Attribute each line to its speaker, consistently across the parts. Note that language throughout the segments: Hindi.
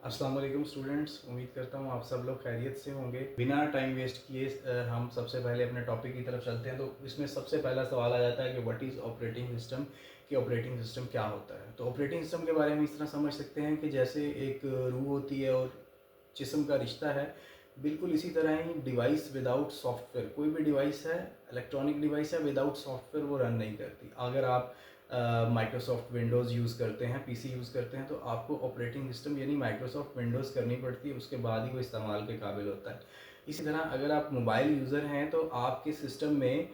Speaker 1: अस्सलाम वालेकुम स्टूडेंट्स, उम्मीद करता हूँ आप सब लोग खैरियत से होंगे। बिना टाइम वेस्ट किए हम सबसे पहले अपने टॉपिक की तरफ चलते हैं। तो इसमें सबसे पहला सवाल आ जाता है कि व्हाट इज़ ऑपरेटिंग सिस्टम, कि ऑपरेटिंग सिस्टम क्या होता है। तो ऑपरेटिंग सिस्टम के बारे में इस तरह समझ सकते हैं कि जैसे एक रूह होती है और जिस्म का रिश्ता है, बिल्कुल इसी तरह ही डिवाइस विदाउट सॉफ्टवेयर, कोई भी डिवाइस है, इलेक्ट्रॉनिक डिवाइस है, विदाउट सॉफ्टवेयर वो रन नहीं करती। अगर आप माइक्रोसॉफ्ट विंडोज़ यूज़ करते हैं, पीसी यूज़ करते हैं, तो आपको ऑपरेटिंग सिस्टम यानी माइक्रोसॉफ्ट विंडोज़ करनी पड़ती है, उसके बाद ही वो इस्तेमाल के काबिल होता है। इसी तरह अगर आप मोबाइल यूज़र हैं तो आपके सिस्टम में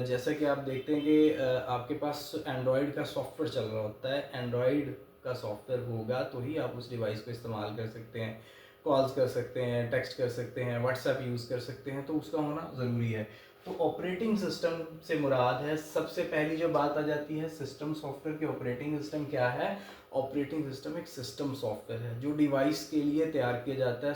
Speaker 1: जैसा कि आप देखते हैं कि आपके पास एंड्रॉयड का सॉफ्टवेयर चल रहा होता है। एंड्रॉयड का सॉफ्टवेयर होगा तो ही आप उस डिवाइस को इस्तेमाल कर सकते हैं, कॉल्स कर सकते हैं, टेक्स्ट कर सकते हैं, व्हाट्सएप यूज़ कर सकते हैं, तो उसका होना ज़रूरी है। तो ऑपरेटिंग सिस्टम से मुराद है, सबसे पहली जो बात आ जाती है सिस्टम सॉफ्टवेयर के। ऑपरेटिंग सिस्टम क्या है? ऑपरेटिंग सिस्टम एक सिस्टम सॉफ्टवेयर है जो डिवाइस के लिए तैयार किया जाता है,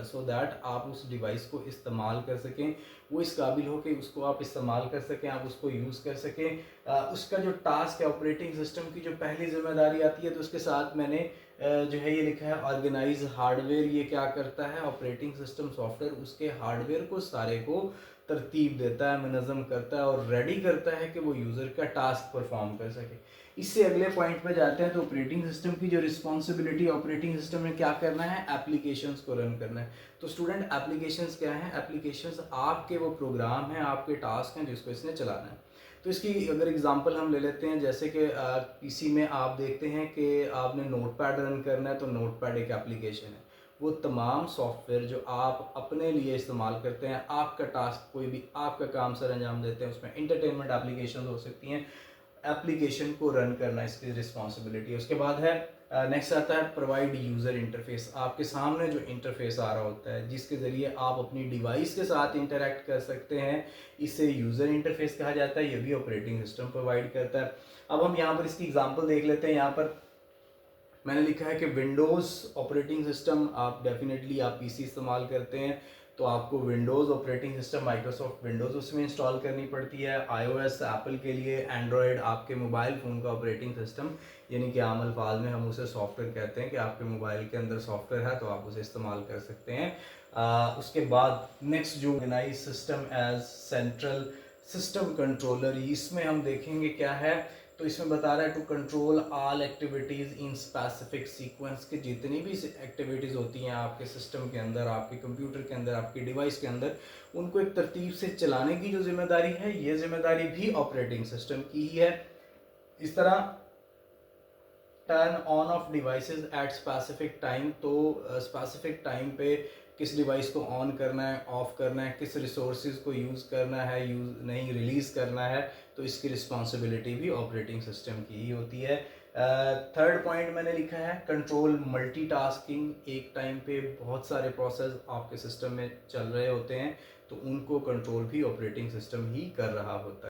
Speaker 1: सो दैट आप उस डिवाइस को इस्तेमाल कर सकें, वो इस काबिल हो कि उसको आप इस्तेमाल कर सकें, आप उसको यूज़ कर सकें। उसका जो टास्क है, ऑपरेटिंग सिस्टम की जो पहली जिम्मेदारी आती है, तो उसके साथ मैंने जो है ये लिखा है ऑर्गेनाइज हार्डवेयर। ये क्या करता है? ऑपरेटिंग सिस्टम सॉफ्टवेयर उसके हार्डवेयर को सारे को तरतीब देता है, मुनज़्ज़म करता है और रेडी करता है कि वो यूज़र का टास्क परफॉर्म कर सके। इससे अगले पॉइंट पे जाते हैं। तो ऑपरेटिंग सिस्टम की जो रिस्पॉन्सिबिलिटी, ऑपरेटिंग सिस्टम ने क्या करना है? एप्लीकेशंस को रन करना है। तो स्टूडेंट, एप्लीकेशंस क्या हैं? एप्लीकेशंस आपके वो प्रोग्राम हैं, आपके टास्क हैं जिसको इसने चलाना है। तो इसकी अगर एग्जांपल हम ले लेते हैं, जैसे कि पीसी में आप देखते हैं कि आपने नोटपैड रन करना है, तो नोटपैड एक एप्लीकेशन है। वो तमाम सॉफ्टवेयर जो आप अपने लिए इस्तेमाल करते हैं, आपका टास्क, कोई भी आपका काम सर अंजाम देते हैं, उसमें इंटरटेनमेंट एप्लीकेशन हो सकती हैं, एप्लीकेशन को रन करना इसकी रिस्पॉन्सिबिलिटी है। उसके बाद है नेक्स्ट आता है प्रोवाइड यूज़र इंटरफेस। आपके सामने जो इंटरफेस आ रहा होता है जिसके ज़रिए आप अपनी डिवाइस के साथ इंटरेक्ट कर सकते हैं, इसे यूज़र इंटरफेस कहा जाता है। ये भी ऑपरेटिंग सिस्टम प्रोवाइड करता है। अब हम यहाँ पर इसकी एग्जांपल देख लेते हैं। यहाँ पर मैंने लिखा है कि विंडोज़ ऑपरेटिंग सिस्टम, आप डेफिनेटली आप पीसी इस्तेमाल करते हैं तो आपको Windows operating system, Microsoft Windows उसमें इंस्टॉल करनी पड़ती है। आईओएस एप्पल के लिए, एंड्रॉयड आपके मोबाइल फ़ोन का ऑपरेटिंग सिस्टम, यानी कि आम अल्फाज में हम उसे सॉफ्टवेयर कहते हैं कि आपके मोबाइल के अंदर सॉफ्टवेयर है तो आप उसे इस्तेमाल कर सकते हैं। उसके बाद नेक्स्ट जो organise system as central system controller, इसमें हम देखेंगे क्या है। तो इसमें बता रहा है to control all activities in specific sequence, के जितनी भी एक्टिविटीज़ होती हैं आपके सिस्टम के अंदर, आपके कंप्यूटर के अंदर, आपकी डिवाइस के अंदर, उनको एक तरतीब से चलाने की जो जिम्मेदारी है, ये जिम्मेदारी भी ऑपरेटिंग सिस्टम की ही है। इस तरह turn on off devices at specific time, तो स्पेसिफिक टाइम पे किस डिवाइस को ऑन करना है, ऑफ करना है, किस रिसोर्सेज को यूज़ करना है, यूज़ नहीं रिलीज़ करना है, तो इसकी रिस्पॉन्सिबिलिटी भी ऑपरेटिंग सिस्टम की ही होती है। थर्ड पॉइंट मैंने लिखा है कंट्रोल मल्टीटास्किंग। एक टाइम पे बहुत सारे प्रोसेस आपके सिस्टम में चल रहे होते हैं तो उनको कंट्रोल भी ऑपरेटिंग सिस्टम ही कर रहा होता है।